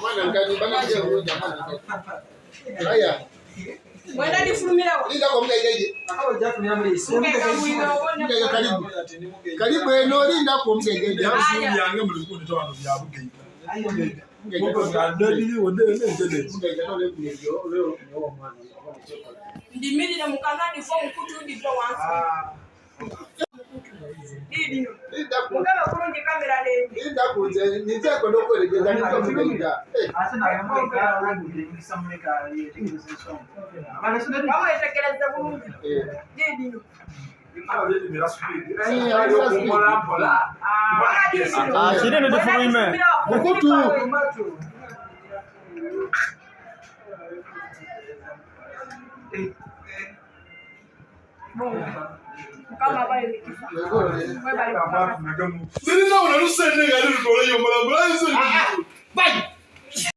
Mwana ngani bana je uja mwana. Haya. Mwenda Nezifulumila. Linda kwa mgegeje. Akawa jafu ni Muliso. Karibu. Karibu eno linda kwa mgegeje. Yange mulikuwa nitoa ndo bya bugeje. Moko ngandeli wode nendele. Leo mwana. Ndimiri na mkanani fo mkutu ndi kwa wansi. Didi. Mugaba kurungi kamera lende. Linda kunze niteko ndokoregeza niko mgegeja. Asa na mweka wangu nisamuleka yetekeleza. Bana sio ndio? Kama yetekeleza kurungi. Didi. Shida ni Nezifulumila. Mkutu. Kama bale nikisa. Nilina unalusende ngali ndolo yo mala mala